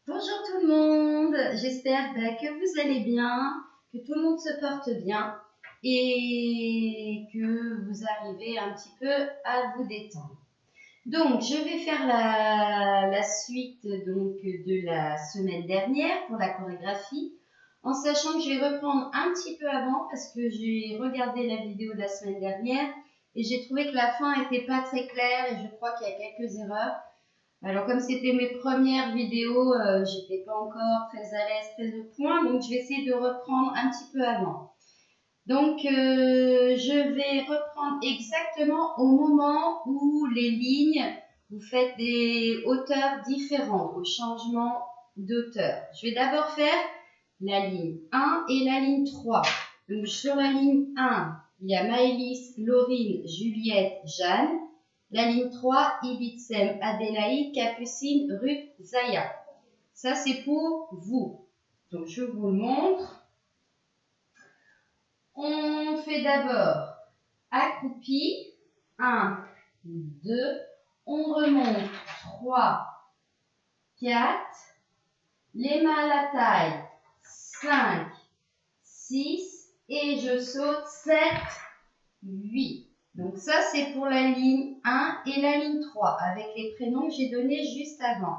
Bonjour tout le monde, j'espère que vous allez bien, que tout le monde se porte bien et que vous arrivez un petit peu à vous détendre. Donc, je vais faire la suite donc, de la semaine dernière pour la chorégraphie, en sachant que je vais reprendre un petit peu avant parce que j'ai regardé la vidéo de la semaine dernière et j'ai trouvé que la fin n'était pas très claire et je crois qu'il y a quelques erreurs. Alors, comme c'était mes premières vidéos, j'étais pas encore très à l'aise, très au point, donc je vais essayer de reprendre un petit peu avant. Donc, je vais reprendre exactement au moment où les lignes, vous faites des hauteurs différentes, au changement d'auteur. Je vais d'abord faire la ligne 1 et la ligne 3. Donc, sur la ligne 1, il y a Maëlys, Laurine, Juliette, Jeanne. La ligne 3, Ibitsem, Adélaïde, Capucine, Ruth, Zaya. Ça, c'est pour vous. Donc, je vous le montre. On fait d'abord accroupi. 1, 2. On remonte. 3, 4. Les mains à la taille. 5, 6. Et je saute. 7, 8. Donc ça, c'est pour la ligne 1 et la ligne 3, avec les prénoms que j'ai donnés juste avant.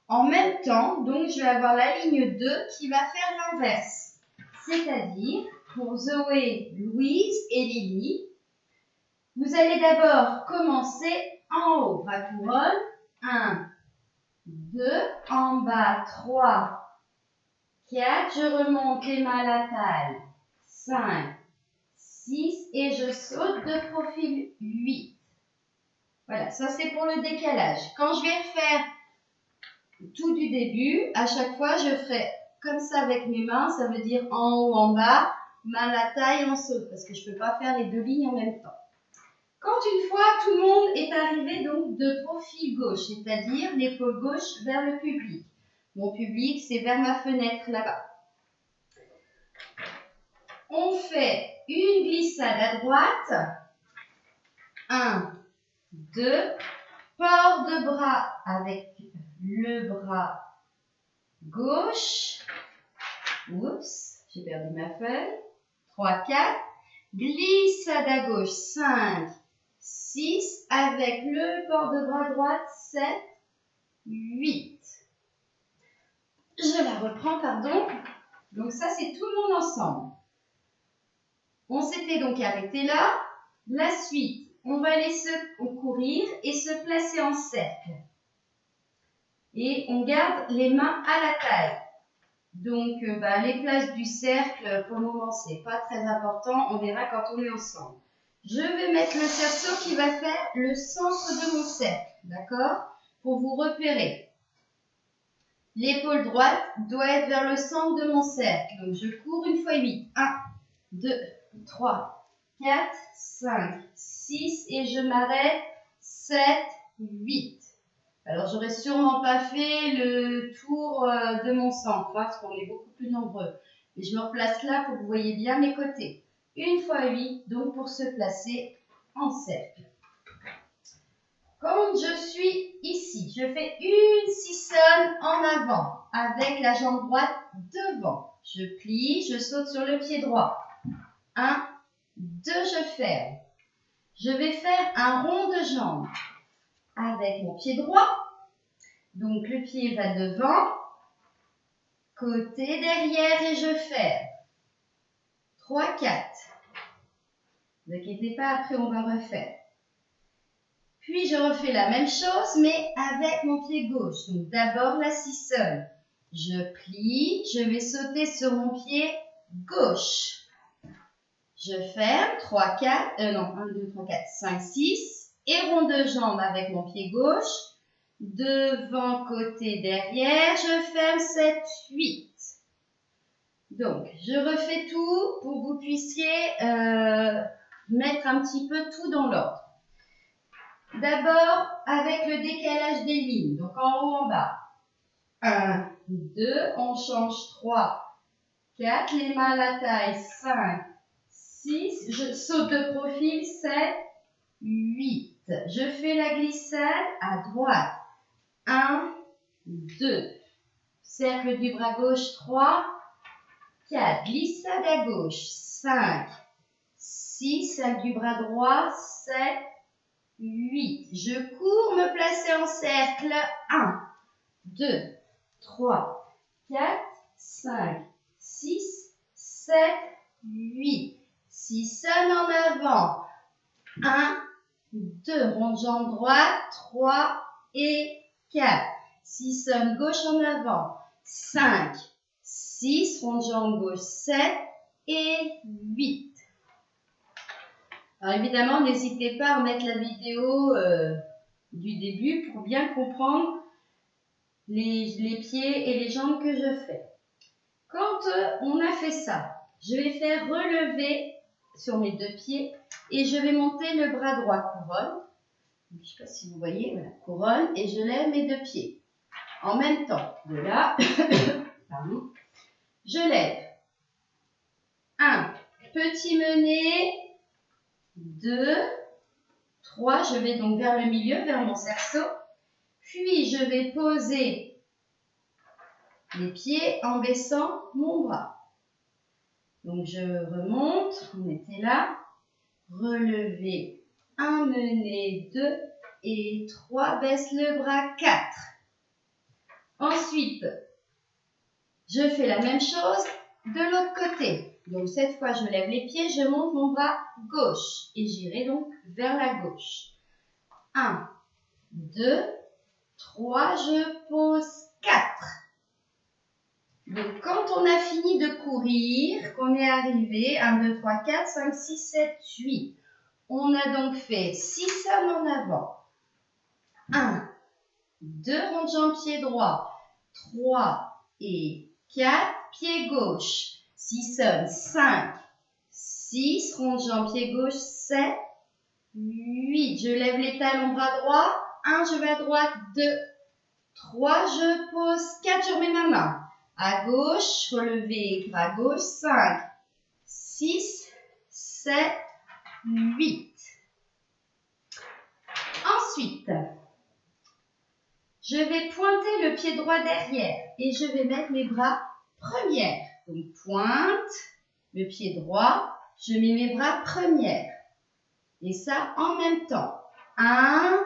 En même temps, donc, je vais avoir la ligne 2 qui va faire l'inverse. C'est-à-dire, pour Zoé, Louise et Lily, vous allez d'abord commencer en haut. Bras couronne. 1, 2. En bas, 3, 4. Je remonte les mains à la taille. 5, 6 et je saute de profil 8. Voilà, ça c'est pour le décalage. Quand je vais refaire tout du début, à chaque fois je ferai comme ça avec mes mains, ça veut dire en haut, en bas, main à la taille, on saute, parce que je ne peux pas faire les deux lignes en même temps. Quand une fois tout le monde est arrivé donc de profil gauche, c'est-à-dire l'épaule gauche vers le public. Mon public, c'est vers ma fenêtre là-bas. On fait une glissade à droite. 1, 2, port de bras avec le bras gauche. Oups, j'ai perdu ma feuille. 3, 4. Glissade à gauche. 5, 6. Avec le port de bras droite. 7, 8. Je la reprends, pardon. Donc ça, c'est tout le monde ensemble. On s'était donc arrêté là. La suite, on va aller courir et se placer en cercle. Et on garde les mains à la taille. Donc, les places du cercle, pour le moment, c'est pas très important. On verra quand on est ensemble. Je vais mettre le cerceau qui va faire le centre de mon cercle, d'accord? Pour vous repérer. L'épaule droite doit être vers le centre de mon cercle. Donc, je cours une fois 8. 1, 2, 3, 4, 5, 6 et je m'arrête. 7, 8. Alors, j'aurais sûrement pas fait le tour de mon centre, parce qu'on est beaucoup plus nombreux. Mais je me replace là pour que vous voyez bien mes côtés. Une fois 8, donc pour se placer en cercle. Quand je suis ici, je fais une sissonne en avant, avec la jambe droite devant. Je plie, je saute sur le pied droit. 1, 2, je ferme. Je vais faire un rond de jambe avec mon pied droit. Donc, le pied va devant, côté derrière et je ferme. 3, 4. Ne vous inquiétez pas, après on va refaire. Puis, je refais la même chose, mais avec mon pied gauche. Donc, d'abord la sissonne. Je plie, je vais sauter sur mon pied gauche. Je ferme. 3, 4. 1, 2, 3, 4, 5, 6. Et rond de jambe avec mon pied gauche. Devant, côté, derrière, je ferme 7, 8. Donc, je refais tout pour que vous puissiez mettre un petit peu tout dans l'ordre. D'abord, avec le décalage des lignes, donc en haut, en bas. 1, 2, on change 3, 4, les mains à la taille, 5, 6, je saute de profil, 7, 8. Je fais la glissade à droite. 1, 2, cercle du bras gauche, 3, 4, glissade à gauche, 5, 6, cercle du bras droit, 7, 8. Je cours me placer en cercle, 1, 2, 3, 4, 5, 6, 7, 8. 6 sonne en avant, 1, 2, rond de jambe droite, 3 et 4. 6 sonne gauche en avant, 5, 6, rond de jambe gauche, 7 et 8. Alors évidemment, n'hésitez pas à remettre la vidéo du début pour bien comprendre les pieds et les jambes que je fais. Quand on a fait ça, je vais faire relever sur mes 2 pieds et je vais monter le bras droit couronne. Je ne sais pas si vous voyez, voilà, couronne, et je lève mes 2 pieds. En même temps, de là, pardon, je lève 1, petit mené, 2, 3, je vais donc vers le milieu, vers mon cerceau, puis je vais poser les pieds en baissant mon bras. Donc je remonte, on était là, relever 1, mener 2 et 3, baisse le bras 4. Ensuite, je fais la même chose de l'autre côté. Donc cette fois, je lève les pieds, je monte mon bras gauche et j'irai donc vers la gauche. 1, 2, 3, je pose 4. Donc quand on a fini de courir, qu'on est arrivé, 1, 2, 3, 4, 5, 6, 7, 8. On a donc fait 6 sommes en avant. 1, 2, rond de jambe pied droit, 3 et 4, pied gauche. 6 sommes, 5, 6, rond de jambe pied gauche, 7, 8. Je lève les talons bras droit. 1, je vais à droite, 2, 3, je pose 4, je remets ma main. À gauche, relevé, bras gauche, 5, 6, 7, 8. Ensuite, je vais pointer le pied droit derrière et je vais mettre mes bras première. Donc, pointe le pied droit, je mets mes bras première. Et ça en même temps. 1,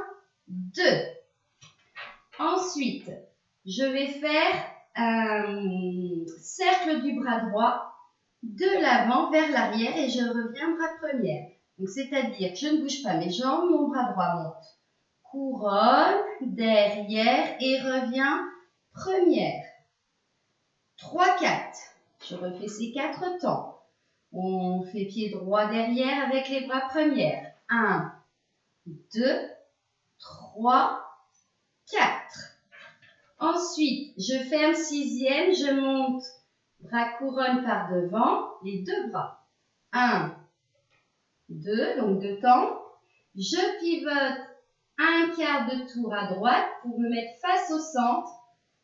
2. Ensuite, je vais faire un cercle du bras droit de l'avant vers l'arrière et je reviens bras première. Donc, c'est-à-dire que je ne bouge pas mes jambes, mon bras droit monte. Couronne, derrière et reviens première. 3, 4. Je refais ces 4 temps. On fait pied droit derrière avec les bras premières. 1, 2, 3, 4. Ensuite, je fais un 6e, je monte bras couronne par devant, les 2 bras. 1, 2, donc 2 temps. Je pivote un quart de tour à droite pour me mettre face au centre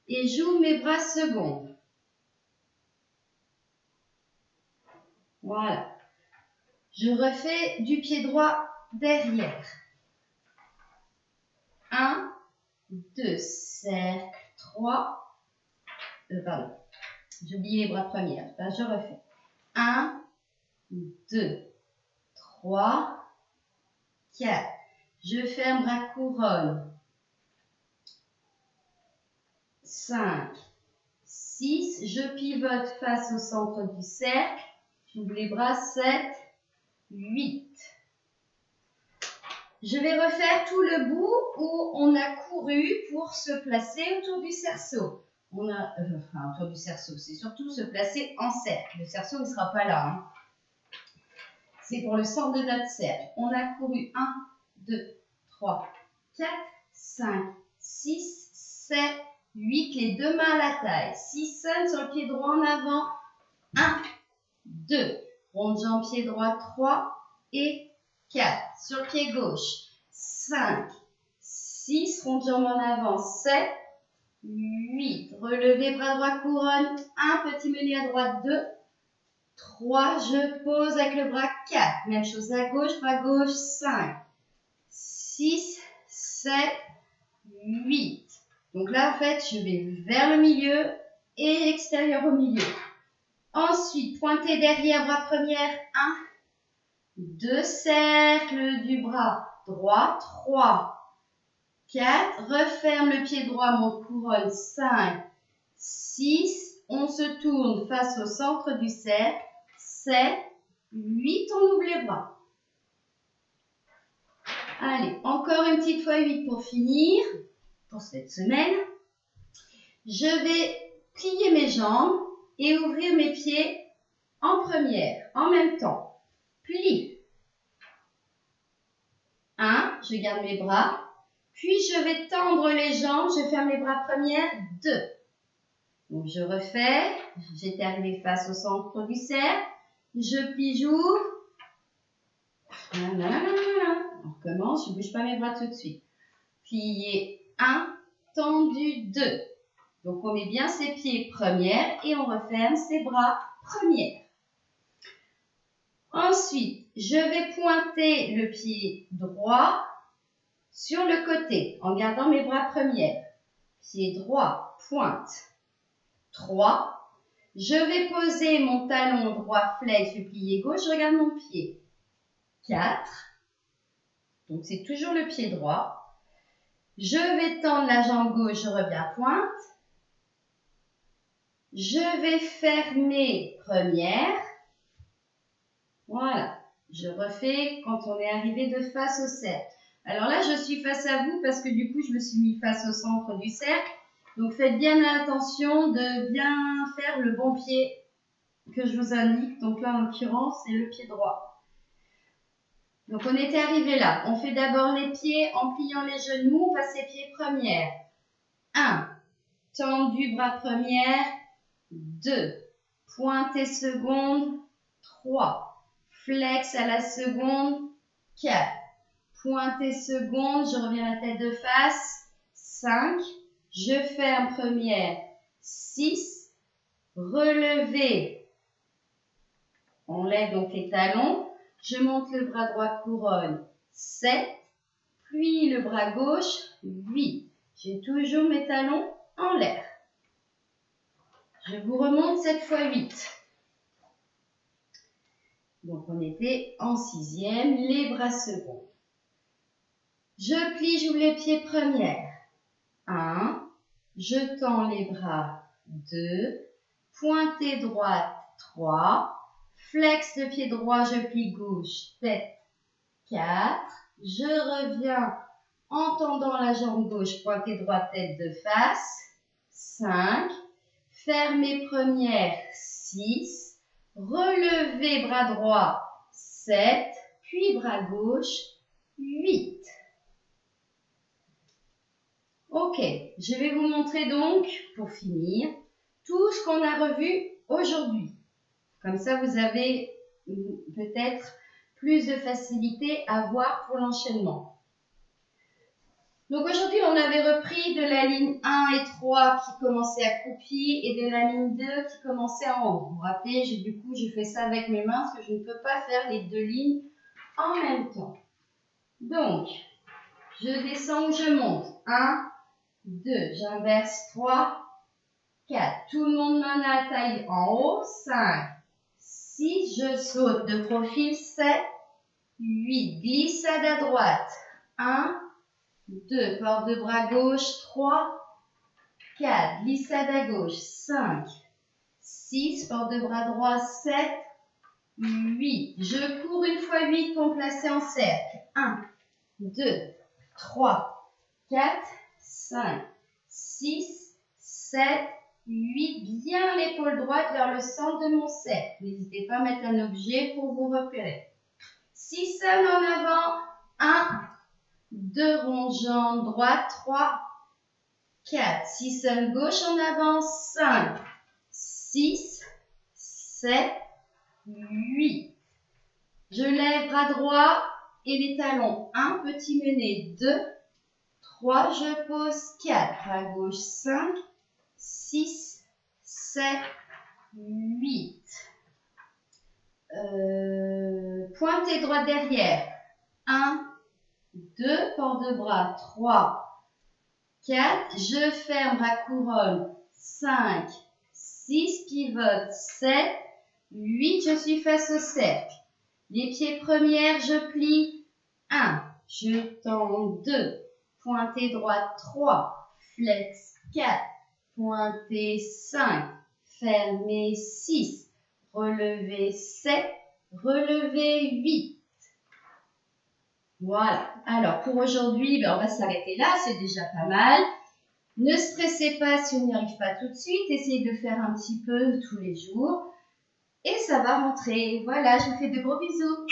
et j'ouvre mes bras secondes. Voilà. Je refais du pied droit derrière. 1, 2, cercle, 3. Pardon, j'ai oublié les bras premières. Là, je refais. 1, 2, 3, 4. Je ferme bras couronne. 5, 6. Je pivote face au centre du cercle. J'ouvre les bras. 7, 8. Je vais refaire tout le bout où on a couru pour se placer autour du cerceau. Autour du cerceau, c'est surtout se placer en cercle. Le cerceau ne sera pas là. Hein. C'est pour le centre de notre cercle. On a couru 1, 2, 3, 4, 5, 6, 7, 8. Les 2 mains à la taille. 6 sonne sur le pied droit en avant. 1, 2. Rond de jambe pied droit. 3 et 4. Sur le pied gauche. 5, 6. Rond de jambe en avant. 7, 8. Relevez bras droit couronne. 1. Petit mené à droite. 2. 3. Je pose avec le bras. 4. Même chose à gauche. Bras gauche. 5, 6, 7, 8. Donc là, en fait, je vais vers le milieu et extérieur au milieu. Ensuite, pointez derrière, bras première, 1, 2 cercles du bras droit, 3, 4, referme le pied droit, monte couronne, 5, 6, on se tourne face au centre du cercle, 7, 8, on ouvre les bras. Allez, encore une petite fois 8 pour finir, pour cette semaine. Je vais plier mes jambes et ouvrir mes pieds en première, en même temps. Plie. 1, je garde mes bras. Puis je vais tendre les jambes, je ferme les bras première, 2. Donc je refais, j'étais arrivée face au centre du cercle, je plie, j'ouvre. On recommence, je ne bouge pas mes bras tout de suite. Plier 1, tendu 2. Donc on met bien ses pieds première et on referme ses bras première. Ensuite, je vais pointer le pied droit sur le côté en gardant mes bras première. Pied droit, pointe. 3. Je vais poser mon talon droit flex du plié gauche, je regarde mon pied. 4. Donc c'est toujours le pied droit. Je vais tendre la jambe gauche, je reviens pointe. Je vais fermer première. Voilà. Je refais quand on est arrivé de face au cercle. Alors là, je suis face à vous parce que du coup, je me suis mis face au centre du cercle. Donc, faites bien attention de bien faire le bon pied que je vous indique. Donc là, en l'occurrence, c'est le pied droit. Donc, on était arrivé là. On fait d'abord les pieds en pliant les genoux. On passe les pieds première. 1. Tendu bras première. 2. Pointez seconde. 3. Flex à la seconde. 4. Pointez seconde. Je reviens à la tête de face. 5. Je ferme première. 6. Relevez. On lève donc les talons. Je monte le bras droit couronne. 7. Puis le bras gauche. 8. J'ai toujours mes talons en l'air. Je vous remonte cette fois 8. Donc, on était en 6e, les bras seconds. Je plie, j'ouvre les pieds première. 1. Je tends les bras. 2. Pointée droite. 3. Flex de pied droit, je plie gauche. Tête. 4. Je reviens en tendant la jambe gauche, pointée droite, tête de face. 5. Fermez première. 6. Relevez bras droit, 7, puis bras gauche, 8. Ok, je vais vous montrer donc, pour finir, tout ce qu'on a revu aujourd'hui. Comme ça, vous avez peut-être plus de facilité à voir pour l'enchaînement. Donc aujourd'hui, on avait repris de la ligne 1 et 3 qui commençaient à croupir et de la ligne 2 qui commençait en haut. Vous vous rappelez, du coup, je fais ça avec mes mains parce que je ne peux pas faire les deux lignes en même temps. Donc, je descends ou je monte. 1, 2, j'inverse 3, 4. Tout le monde main à la taille en haut. 5, 6, je saute de profil. 7, 8, glissade à droite. 1, 2, porte de bras gauche, 3, 4, glissade à gauche, 5, 6, porte de bras droit, 7, 8. Je cours une fois 8 pour me placer en cercle. 1, 2, 3, 4, 5, 6, 7, 8. Bien l'épaule droite vers le centre de mon cercle. N'hésitez pas à mettre un objet pour vous repérer. 6 hommes en avant. 1, 2 ronds jambes droite, 3, 4, 6 seuls gauche en avant, 5, 6, 7, 8. Je lève bras droit et les talons. 1, petit mené, 2, 3, je pose 4, bras gauche, 5, 6, 7, 8. Pointez droite derrière. 1, 2, port de bras, 3, 4, je ferme bras couronne, 5, 6, pivote, 7, 8, je suis face au cercle. Les pieds premières, je plie, 1, je tends, 2, pointez droite, 3, flex, 4, pointez 5, fermez 6, relevez 7, relevez 8. Voilà. Alors, pour aujourd'hui, on va s'arrêter là. C'est déjà pas mal. Ne stressez pas si on n'y arrive pas tout de suite. Essayez de faire un petit peu tous les jours. Et ça va rentrer. Voilà, je vous fais de gros bisous.